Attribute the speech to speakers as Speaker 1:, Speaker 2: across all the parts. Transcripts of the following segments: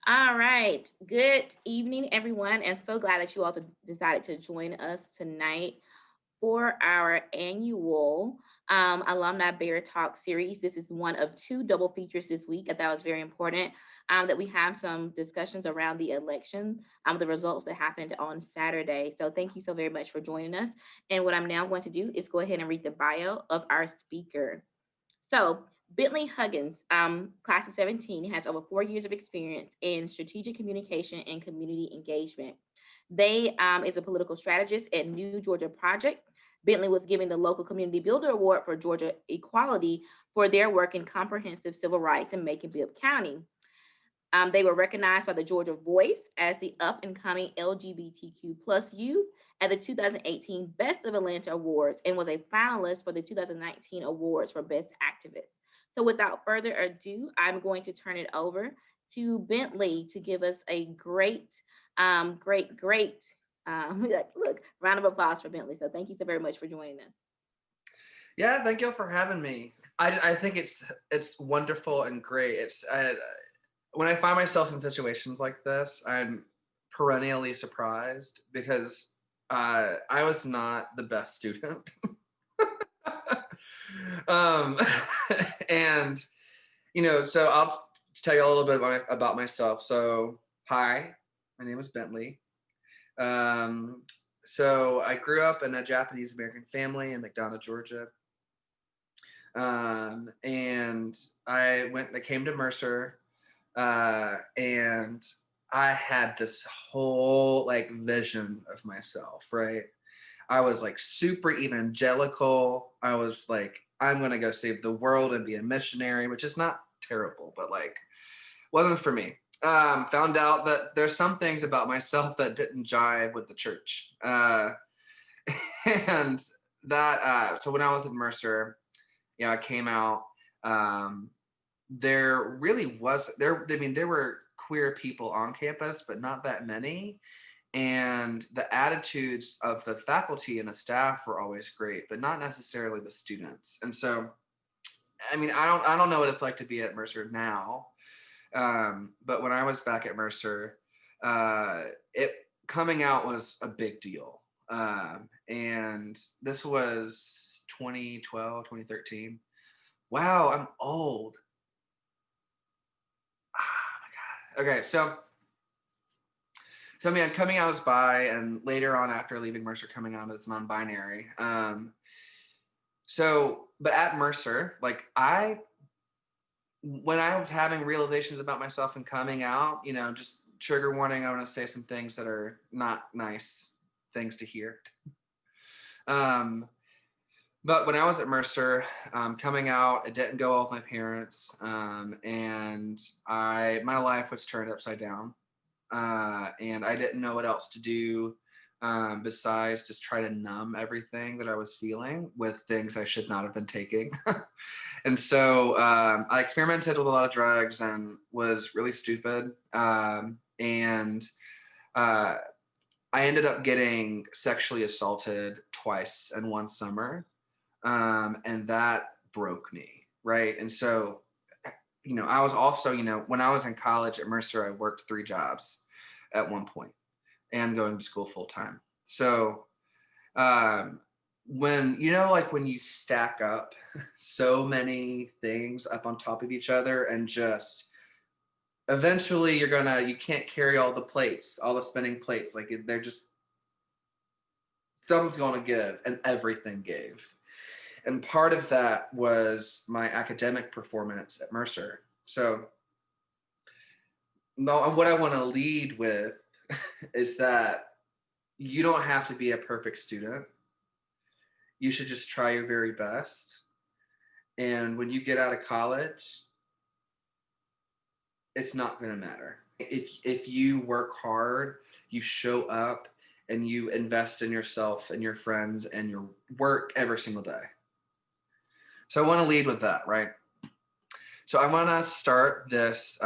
Speaker 1: All right. Good evening, everyone, and so glad that you all decided to join us tonight for our annual Alumni Bear Talk series. This is one of two double features this week. I thought it was very important that we have some discussions around the election, the results that happened on Saturday. So thank you so very much for joining us. And what I'm now going to do is go ahead and read the bio of our speaker. So, Bentley Hudgins, class of 17, has over 4 years of experience in strategic communication and community engagement. They is a political strategist at New Georgia Project. Bentley was given the Local Community Builder Award for Georgia Equality for their work in comprehensive civil rights in Macon-Bibb County. They were recognized by the Georgia Voice as the up and coming LGBTQ plus youth at the 2018 Best of Atlanta Awards and was a finalist for the 2019 Awards for Best Activist. So without further ado, I'm going to turn it over to Bentley to give us a great, look, round of applause for Bentley. So thank you so very much for joining us.
Speaker 2: Yeah, thank you for having me. I think it's wonderful and great. When I find myself in situations like this, I'm perennially surprised because I was not the best student. um, and so I'll tell you a little bit about myself. So, hi, my name is Bentley. So I grew up in a Japanese American family in McDonough, Georgia. And I came to Mercer, and I had this whole like vision of myself, right? I was like super evangelical. I was like, I'm going to go save the world and be a missionary, which is not terrible, but like, wasn't for me. Found out that there's some things about myself that didn't jive with the church. And so when I was at Mercer, I came out. There really was there. I mean, there were queer people on campus, but not that many. And the attitudes of the faculty and the staff were always great, but not necessarily the students. And so, I mean, I don't know what it's like to be at Mercer now, but when I was back at Mercer, it coming out was a big deal. And this was 2012, 2013. Wow, I'm old. Oh my God. Okay, so I mean, I'm coming out as bi, and later on, after leaving Mercer, coming out as non-binary. But at Mercer, like when I was having realizations about myself and coming out, just trigger warning, I want to say some things that are not nice things to hear. But when I was at Mercer, coming out, it didn't go well with my parents, and my life was turned upside down, and I didn't know what else to do besides just try to numb everything that I was feeling with things I should not have been taking. And so I experimented with a lot of drugs and was really stupid, and I ended up getting sexually assaulted twice in one summer. And that broke me, right? And so, I was also, when I was in college at Mercer, I worked 3 jobs at one point and going to school full time. So, when you stack up so many things up on top of each other, and just eventually you can't carry all the spinning plates, like they're just, something's going to give, and everything gave. And part of that was my academic performance at Mercer. So what I want to lead with is that you don't have to be a perfect student. You should just try your very best. And when you get out of college, it's not going to matter. If you work hard, you show up, and you invest in yourself and your friends and your work every single day. So I want to lead with that, right? So I want to start this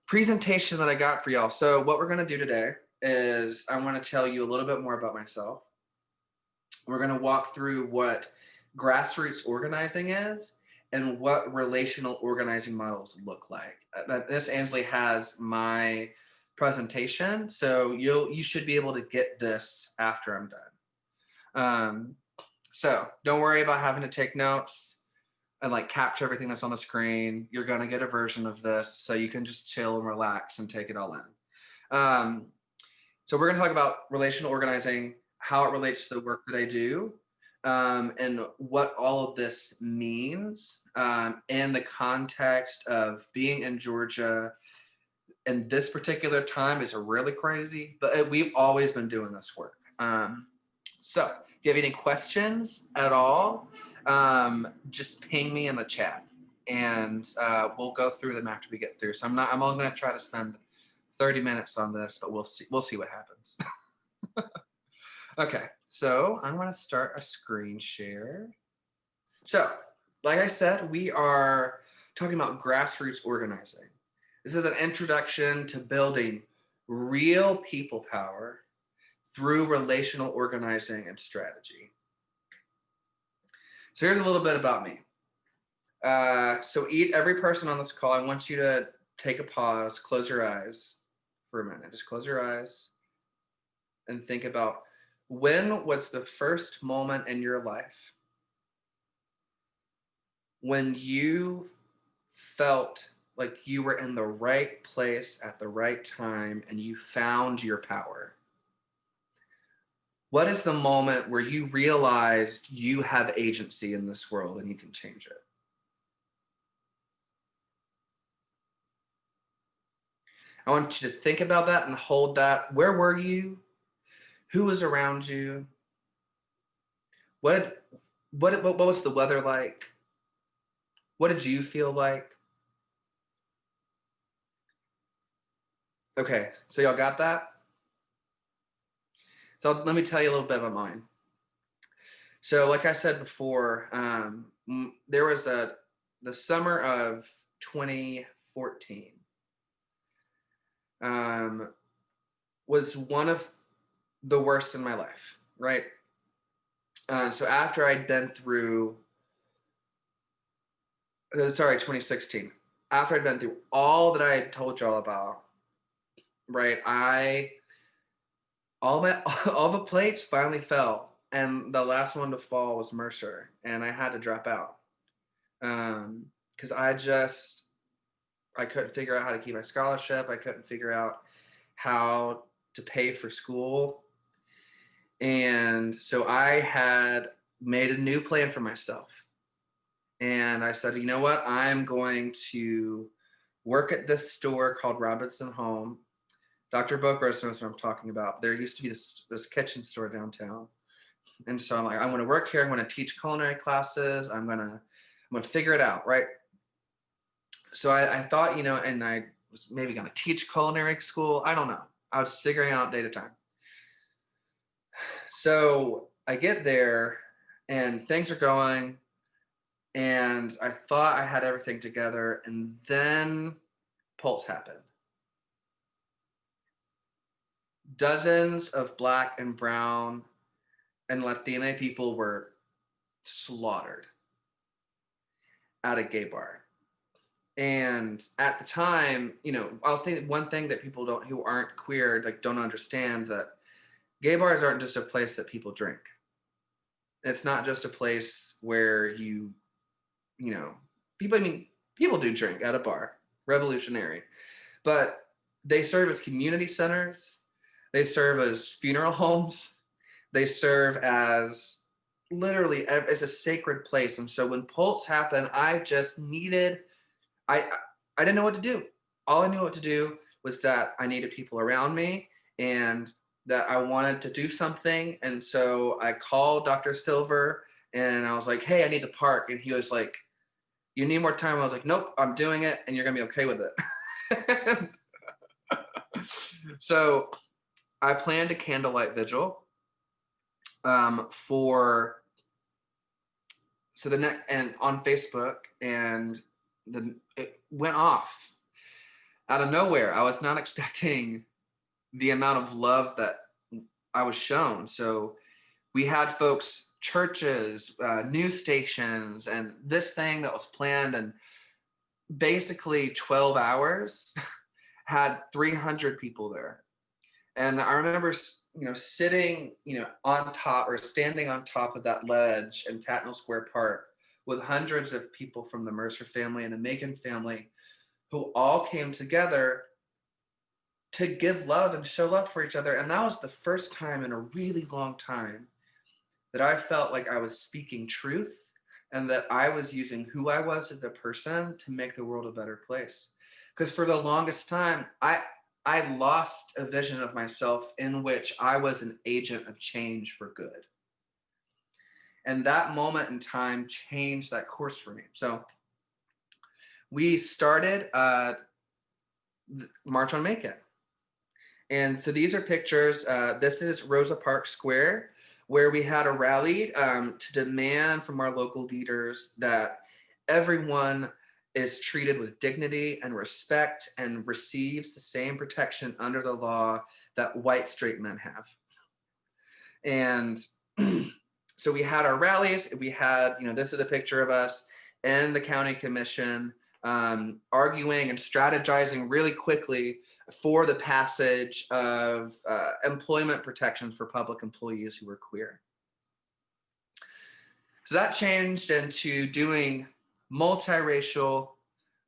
Speaker 2: presentation that I got for y'all. So what we're going to do today is I want to tell you a little bit more about myself. We're going to walk through what grassroots organizing is and what relational organizing models look like. Miss Ansley has my presentation, so you should be able to get this after I'm done. So don't worry about having to take notes and like capture everything that's on the screen. You're gonna get a version of this, so you can just chill and relax and take it all in. So we're gonna talk about relational organizing, how it relates to the work that I do, and what all of this means in the context of being in Georgia. And this particular time is really crazy, but we've always been doing this work. So if you have any questions at all, just ping me in the chat, and we'll go through them after we get through. So I'm only going to try to spend 30 minutes on this, but we'll see what happens. Okay, so I'm going to start a screen share. So, like I said, we are talking about grassroots organizing. This is an introduction to building real people power through relational organizing and strategy. So here's a little bit about me. So every person on this call, I want you to take a pause, close your eyes for a minute. Just close your eyes and think about, when was the first moment in your life when you felt like you were in the right place at the right time and you found your power? What is the moment where you realized you have agency in this world and you can change it? I want you to think about that and hold that. Where were you? Who was around you? What was the weather like? What did you feel like? Okay, so y'all got that? So let me tell you a little bit about mine. So like I said before, there was the summer of 2014 was one of the worst in my life, right? So after I'd been through, 2016, after I'd been through all that I had told y'all about, right? All the plates finally fell, and the last one to fall was Mercer, and I had to drop out because I couldn't figure out how to keep my scholarship. I couldn't figure out how to pay for school. And so I had made a new plan for myself. And I said, you know what? I'm going to work at this store called Robinson Home. Dr. Bokros knows what I'm talking about. There used to be this kitchen store downtown. And so I'm like, I'm going to work here. I'm going to teach culinary classes. I'm going to figure it out, right? So I thought, and I was maybe going to teach culinary school. I don't know. I was figuring out day to time. So I get there and things are going, and I thought I had everything together, and then Pulse happened. Dozens of Black and brown and Latina people were slaughtered at a gay bar. And at the time, I'll think one thing that people who aren't queer, don't understand, that gay bars aren't just a place that people drink. It's not just a place where people do drink at a bar, revolutionary, but they serve as community centers. They serve as funeral homes. They serve as literally as a sacred place. And so when Pulse happened, I just needed, I didn't know what to do. All I knew what to do was that I needed people around me and that I wanted to do something. And so I called Dr. Silver and I was like, hey, I need the park. And he was like, you need more time? I was like, nope, I'm doing it and you're gonna be okay with it. So I planned a candlelight vigil and on Facebook, and it went off out of nowhere. I was not expecting the amount of love that I was shown. So we had folks churches, news stations, and this thing that was planned in basically 12 hours had 300 people there. And I remember, sitting, on top or standing on top of that ledge in Tatnall Square Park with hundreds of people from the Mercer family and the Macon family who all came together to give love and show love for each other. And that was the first time in a really long time that I felt like I was speaking truth and that I was using who I was as a person to make the world a better place. Because for the longest time, I lost a vision of myself in which I was an agent of change for good. And that moment in time changed that course for me. So we started March on Macon. And so these are pictures. This is Rosa Parks Square, where we had a rally to demand from our local leaders that everyone is treated with dignity and respect and receives the same protection under the law that white straight men have. And so we had our rallies. We had, this is a picture of us in the county commission arguing and strategizing really quickly for the passage of employment protections for public employees who were queer. So that changed into doing multiracial,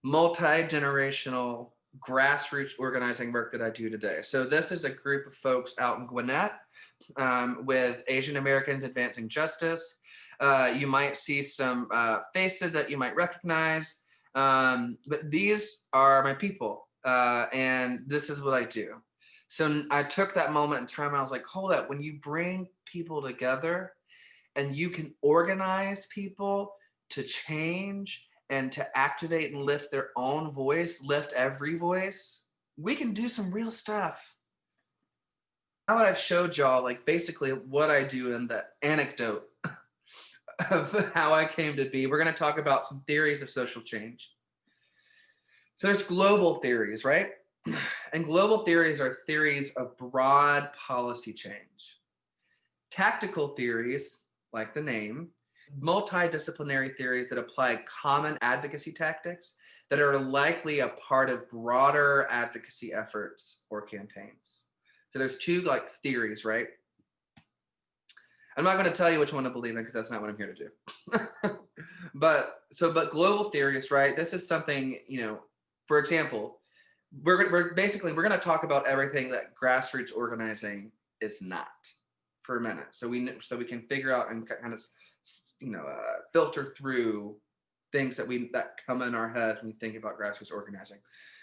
Speaker 2: multi-generational, grassroots organizing work that I do today. So this is a group of folks out in Gwinnett with Asian Americans Advancing Justice. You might see some faces that you might recognize, but these are my people, and this is what I do. So I took that moment in time and I was like, hold up, when you bring people together and you can organize people to change and to activate and lift their own voice, lift every voice, we can do some real stuff. Now that I've showed y'all, like, basically what I do and the anecdote of how I came to be, we're going to talk about some theories of social change. So there's global theories, right? And global theories are theories of broad policy change. Tactical theories, like the name, multidisciplinary theories that apply common advocacy tactics that are likely a part of broader advocacy efforts or campaigns. So there's two theories, right? I'm not going to tell you which one to believe in because that's not what I'm here to do. But global theories, right? This is something, for example, we're going to talk about everything that grassroots organizing is not for a minute. So we can figure out and kind of, filter through things that come in our head when we think about grassroots organizing.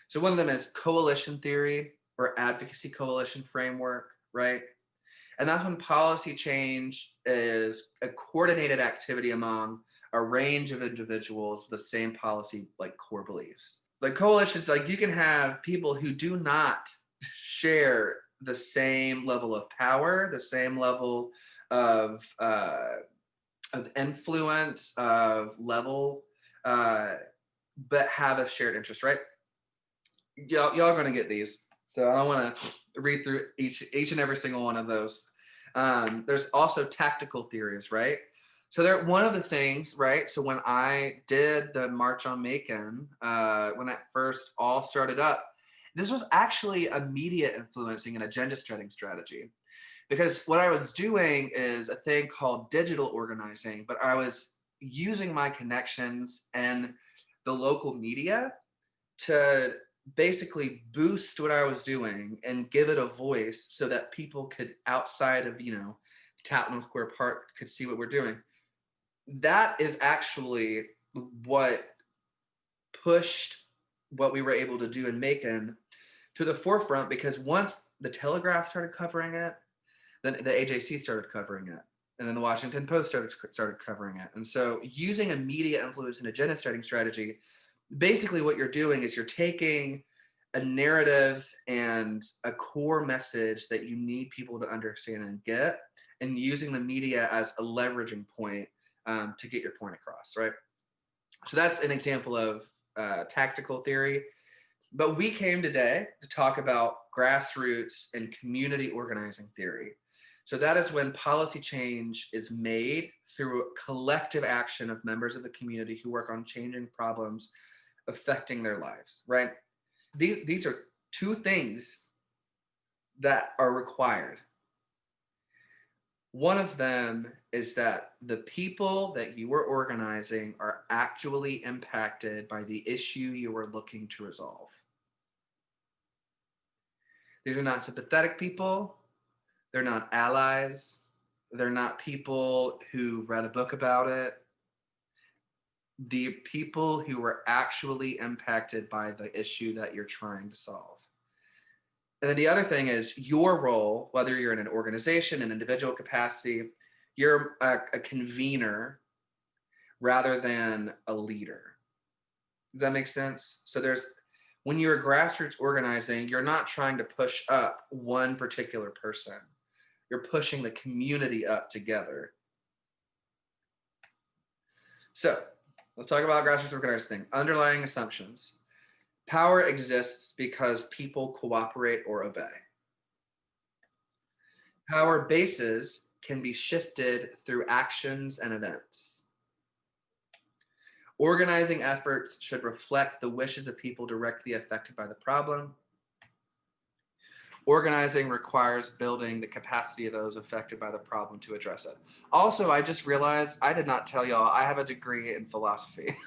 Speaker 2: So one of them is coalition theory or advocacy coalition framework, right? And that's when policy change is a coordinated activity among a range of individuals with the same policy core beliefs. Like coalitions, you can have people who do not share the same level of power, the same level of influence, of level, but have a shared interest, right? Y'all are going to get these, so I don't want to read through each and every single one of those. There's also tactical theories, right? So they're one of the things, right? So when I did the March on Macon, when that first all started up, this was actually a media influencing and agenda setting strategy. Because what I was doing is a thing called digital organizing, but I was using my connections and the local media to basically boost what I was doing and give it a voice so that people could, outside of, Tatnall Square Park, could see what we're doing. That is actually what pushed what we were able to do in Macon to the forefront, because once the Telegraph started covering it, then the AJC started covering it, and then the Washington Post started covering it. And so using a media influence and agenda setting strategy, basically what you're doing is you're taking a narrative and a core message that you need people to understand and get, and using the media as a leveraging point to get your point across, right? So that's an example of tactical theory. But we came today to talk about grassroots and community organizing theory. So that is when policy change is made through collective action of members of the community who work on changing problems affecting their lives, right? These are two things that are required. One of them is that the people that you are organizing are actually impacted by the issue you are looking to resolve. These are not sympathetic people. They're not allies. They're not people who read a book about it. The people who are actually impacted by the issue that you're trying to solve. And then the other thing is your role, whether you're in an organization, an individual capacity, you're a convener rather than a leader. Does that make sense? So when you're grassroots organizing, you're not trying to push up one particular person. You're pushing the community up together. So let's talk about grassroots organizing. Underlying assumptions. Power exists because people cooperate or obey. Power bases can be shifted through actions and events. Organizing efforts should reflect the wishes of people directly affected by the problem. Organizing requires building the capacity of those affected by the problem to address it. Also, I just realized I did not tell y'all I have a degree in philosophy.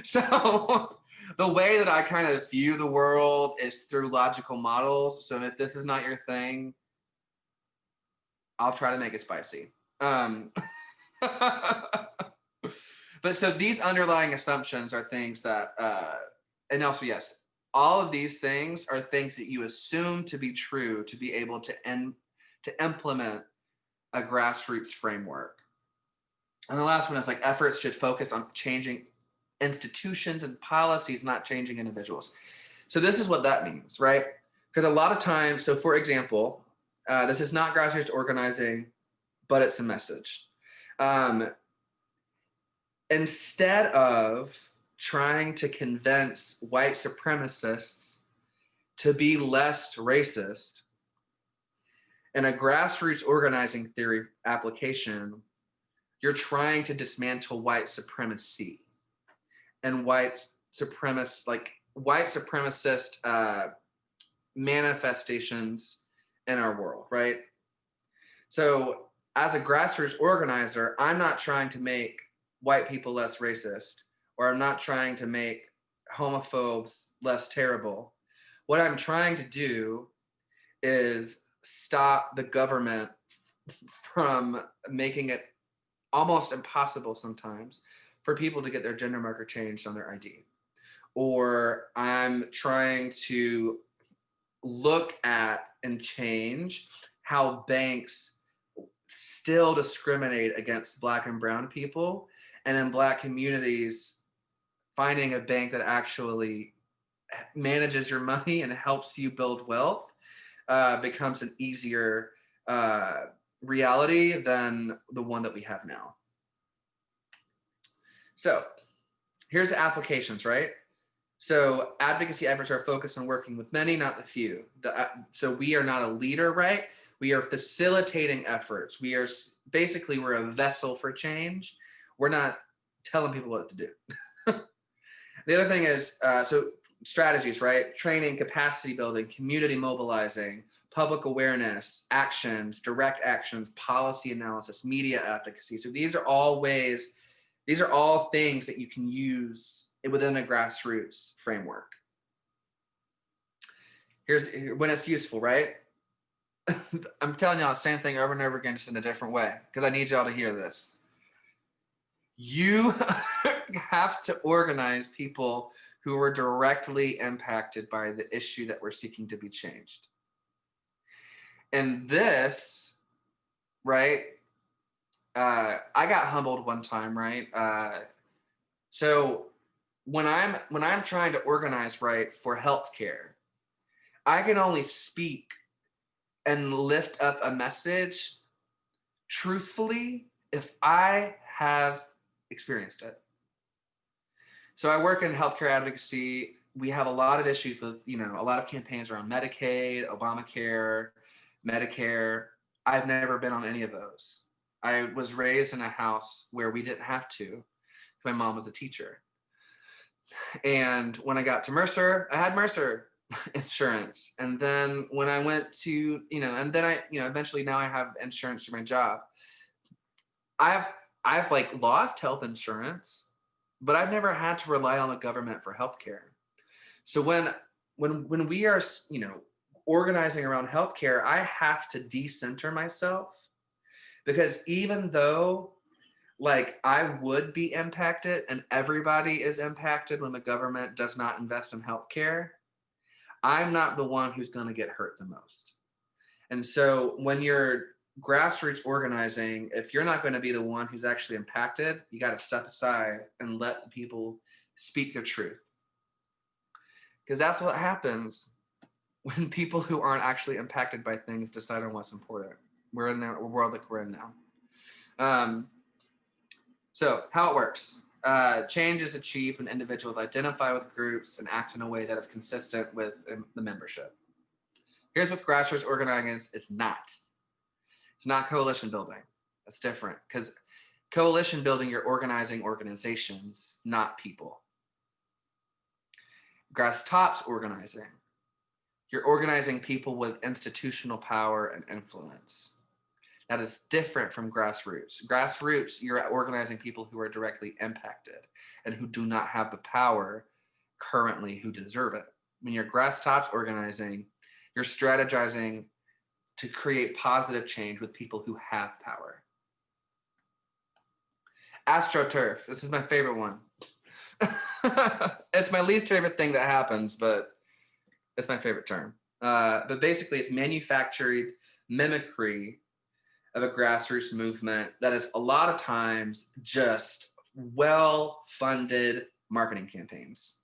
Speaker 2: So the way that I kind of view the world is through logical models. So if this is not your thing, I'll try to make it spicy. But so these underlying assumptions are things that, and also, yes, all of these things are things that you assume to be true to be able to implement a grassroots framework. And the last one is like efforts should focus on changing institutions and policies, not changing individuals. So this is what that means, right? Because a lot of times, so for example, this is not grassroots organizing, but it's a message. Instead of trying to convince white supremacists to be less racist, in a grassroots organizing theory application, you're trying to dismantle white supremacy and white supremacist manifestations in our world, right? So as a grassroots organizer, I'm not trying to make white people less racist, or I'm not trying to make homophobes less terrible. What I'm trying to do is stop the government from making it almost impossible sometimes for people to get their gender marker changed on their ID. Or I'm trying to look at and change how banks still discriminate against Black and brown people, and in Black communities, finding a bank that actually manages your money and helps you build wealth becomes an easier reality than the one that we have now. So here's the applications, right? So advocacy efforts are focused on working with many, not the few. So we are not a leader, right? We are facilitating efforts. We're a vessel for change. We're not telling people what to do. The other thing is, so strategies, right? Training, capacity building, community mobilizing, public awareness, actions, direct actions, policy analysis, media advocacy. So these are all things that you can use within a grassroots framework. Here's when it's useful, right? I'm telling y'all the same thing over and over again, just in a different way, because I need y'all to hear this. You have to organize people who are directly impacted by the issue that we're seeking to be changed. And this, right? I got humbled one time, right? So when I'm trying to organize, right, for healthcare, I can only speak and lift up a message truthfully if I have experienced it. So I work in healthcare advocacy. We have a lot of issues with, a lot of campaigns around Medicaid, Obamacare, Medicare. I've never been on any of those. I was raised in a house where we didn't have to. My mom was a teacher. And when I got to Mercer, I had Mercer insurance. And then when I went to, and then eventually now I have insurance for my job. I've like lost health insurance, but I've never had to rely on the government for healthcare. So when we are, organizing around healthcare, I have to decenter myself, because even though like I would be impacted and everybody is impacted when the government does not invest in healthcare, I'm not the one who's going to get hurt the most. And so when you're grassroots organizing, if you're not going to be the one who's actually impacted, you got to step aside and let the people speak their truth. Because that's what happens when people who aren't actually impacted by things decide on what's important. We're in a world like we're in now. So how it works. Change is achieved when individuals identify with groups and act in a way that is consistent with the membership. Here's what grassroots organizing is. It's not coalition building. That's different, because coalition building, you're organizing organizations, not people. Grass tops organizing, you're organizing people with institutional power and influence. That is different from grassroots. Grassroots, you're organizing people who are directly impacted and who do not have the power currently who deserve it. When you're grass tops organizing, you're strategizing to create positive change with people who have power. AstroTurf, this is my favorite one. It's my least favorite thing that happens, but it's my favorite term. But basically, it's manufactured mimicry of a grassroots movement that is a lot of times just well-funded marketing campaigns.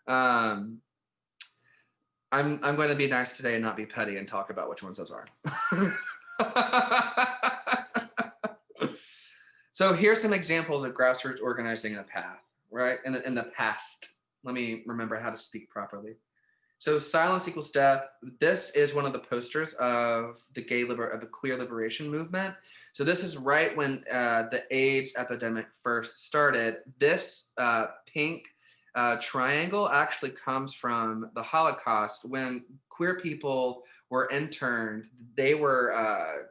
Speaker 2: I'm going to be nice today and not be petty and talk about which ones those are. So here's some examples of grassroots organizing in the past, right? In the past. Let me remember how to speak properly. So silence equals death. This is one of the posters of the queer liberation movement. So this is right when the AIDS epidemic first started. This pink triangle actually comes from the Holocaust. When queer people were interned, they were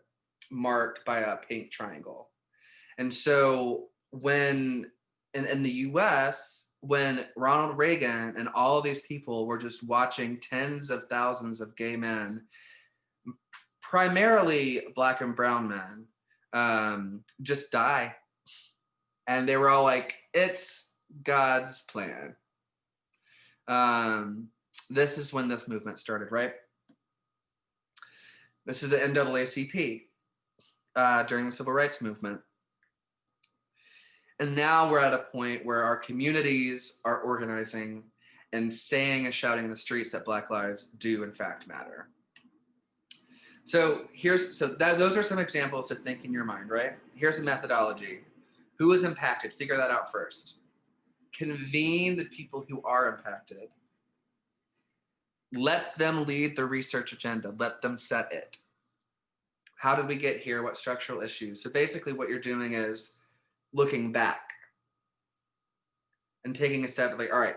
Speaker 2: marked by a pink triangle. And so when in the US, when Ronald Reagan and all of these people were just watching tens of thousands of gay men, primarily Black and brown men, just die. And they were all like, it's God's plan. This is when this movement started, right? This is the NAACP during the Civil Rights Movement. And now we're at a point where our communities are organizing and saying and shouting in the streets that Black lives do in fact matter. So those are some examples to think in your mind, right? Here's a methodology. Who is impacted? Figure that out first. Convene the people who are impacted. Let them lead the research agenda. Let them set it. How did we get here? What structural issues? So basically what you're doing is looking back and taking a step like, all right,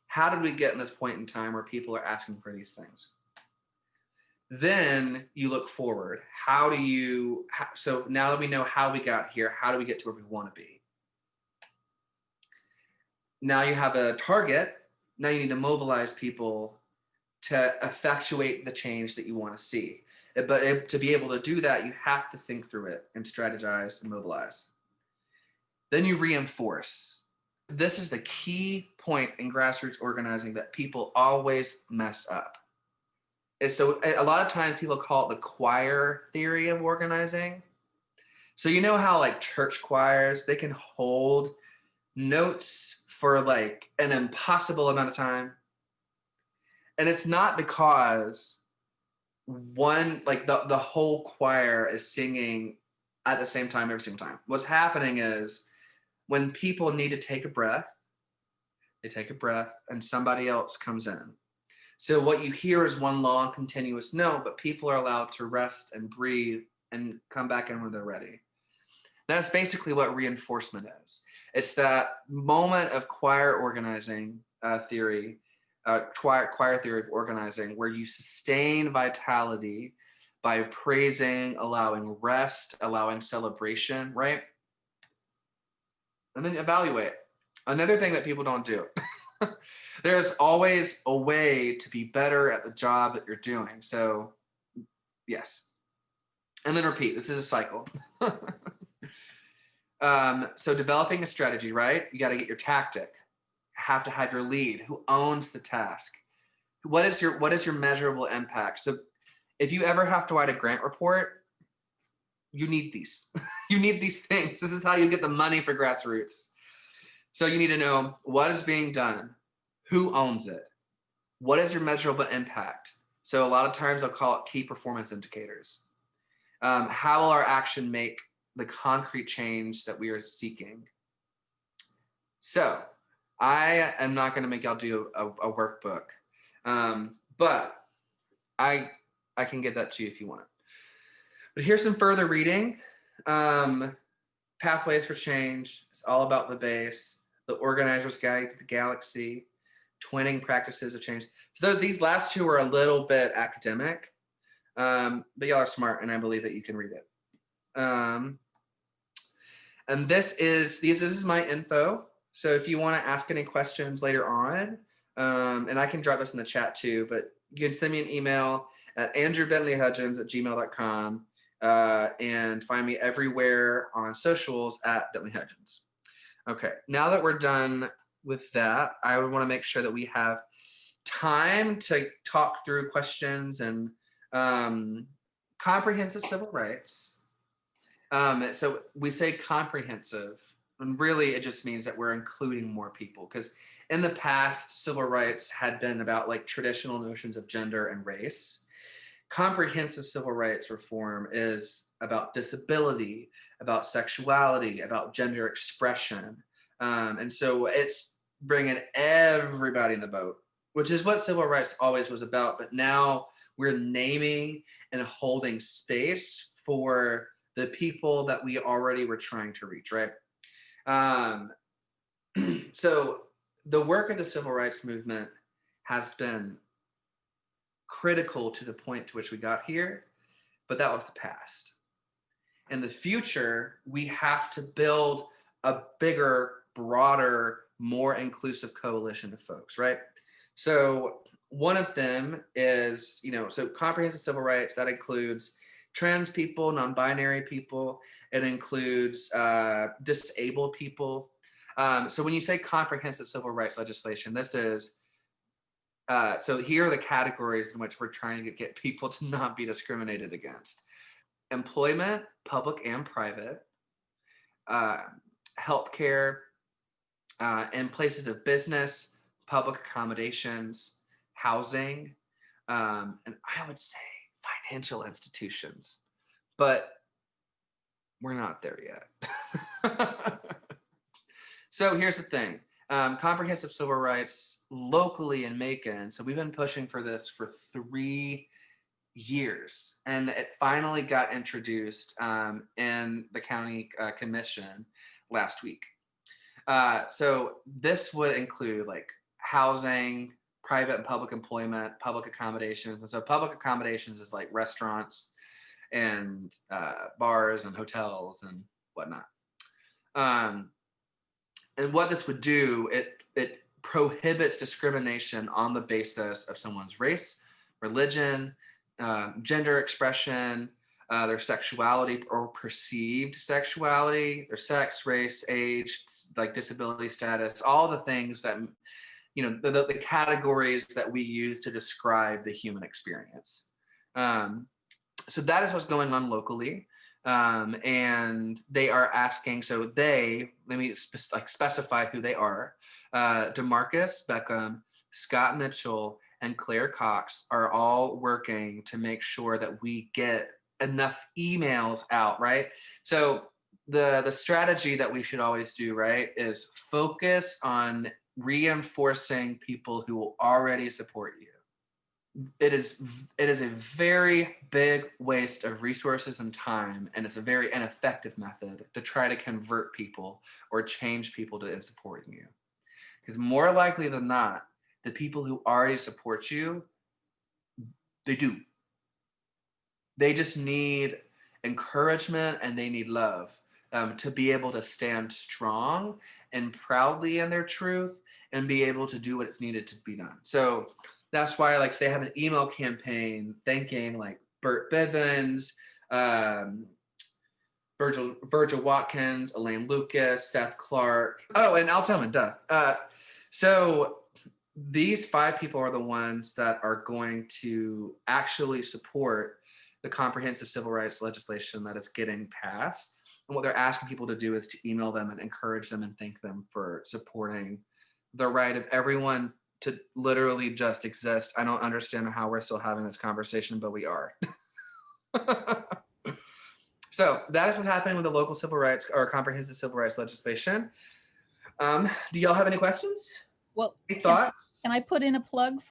Speaker 2: how did we get in this point in time where people are asking for these things? Then you look forward. So now that we know how we got here, how do we get to where we want to be? Now you have a target. Now you need to mobilize people to effectuate the change that you want to see. But to be able to do that, you have to think through it and strategize and mobilize. Then you reinforce. This is the key point in grassroots organizing that people always mess up. So a lot of times people call it the choir theory of organizing. So you know how like church choirs, they can hold notes for like an impossible amount of time. And it's not because the whole choir is singing at the same time every single time. What's happening is when people need to take a breath, they take a breath and somebody else comes in. So what you hear is one long continuous note, but people are allowed to rest and breathe and come back in when they're ready. That's basically what reinforcement is. It's that moment of choir organizing theory, choir theory of organizing, where you sustain vitality by praising, allowing rest, allowing celebration, right? And then evaluate. Another thing that people don't do. There's always a way to be better at the job that you're doing. So, yes. And then repeat. This is a cycle. So developing a strategy, right? You got to get your tactic. Have to have your lead. Who owns the task? What is your measurable impact? So if you ever have to write a grant report, you need these. You need these things. This is how you get the money for grassroots. So you need to know what is being done, who owns it, what is your measurable impact. So a lot of times I'll call it key performance indicators. How will our action make the concrete change that we are seeking? So I am not going to make y'all do a workbook, but I can give that to you if you want. But here's some further reading. Pathways for Change. It's all about the base. The Organizer's Guide to the Galaxy. Twinning Practices of Change. So these last two are a little bit academic, but y'all are smart, and I believe that you can read it. And this is my info. So if you want to ask any questions later on, and I can drop this in the chat too, but you can send me an email at andrewbentleyhudgins@gmail.com and find me everywhere on socials at Bentley Hudgins. Okay, now that we're done with that, I would want to make sure that we have time to talk through questions and comprehensive civil rights. So we say comprehensive, and really it just means that we're including more people, because in the past, civil rights had been about like traditional notions of gender and race. Comprehensive civil rights reform is about disability, about sexuality, about gender expression. And so it's bringing everybody in the boat, which is what civil rights always was about. But now we're naming and holding space for the people that we already were trying to reach, right? So the work of the civil rights movement has been critical to the point to which we got here, but that was the past. In the future, we have to build a bigger, broader, more inclusive coalition of folks, right? So one of them is, so comprehensive civil rights, that includes trans people, non-binary people. It includes disabled people. So when you say comprehensive civil rights legislation, this is, so here are the categories in which we're trying to get people to not be discriminated against. Employment, public and private, healthcare, and places of business, public accommodations, housing, and I would say financial institutions, but we're not there yet. So here's the thing. Comprehensive civil rights locally in Macon. So we've been pushing for this for 3 years, and it finally got introduced in the county commission last week. So this would include like housing, private and public employment, public accommodations. And so public accommodations is like restaurants and bars and hotels and whatnot. And what this would do, it prohibits discrimination on the basis of someone's race, religion, gender expression, their sexuality or perceived sexuality, their sex, race, age, like disability status, all the things that, the categories that we use to describe the human experience. So that is what's going on locally. And they are asking, so let me specify who they are. DeMarcus Beckham, Scott Mitchell, and Claire Cox are all working to make sure that we get enough emails out, right? So the strategy that we should always do, right, is focus on reinforcing people who will already support you. it is a very big waste of resources and time, and it's a very ineffective method to try to convert people or change people to supporting you. Because more likely than not, the people who already support you, they do. They just need encouragement and they need love, to be able to stand strong and proudly in their truth and be able to do what it's needed to be done. So that's why, like, they have an email campaign thanking like Bert Bivens, um, Virgil Watkins, Elaine Lucas, Seth Clark. Oh, and Al Tillman, duh. So these 5 people are the ones that are going to actually support the comprehensive civil rights legislation that is getting passed. And what they're asking people to do is to email them and encourage them and thank them for supporting the right of everyone to literally just exist. I don't understand how we're still having this conversation, but we are. So that is what's happening with the local civil rights or comprehensive civil rights legislation. Do y'all have any questions?
Speaker 3: Well,
Speaker 2: any thoughts?
Speaker 3: can I put in a plug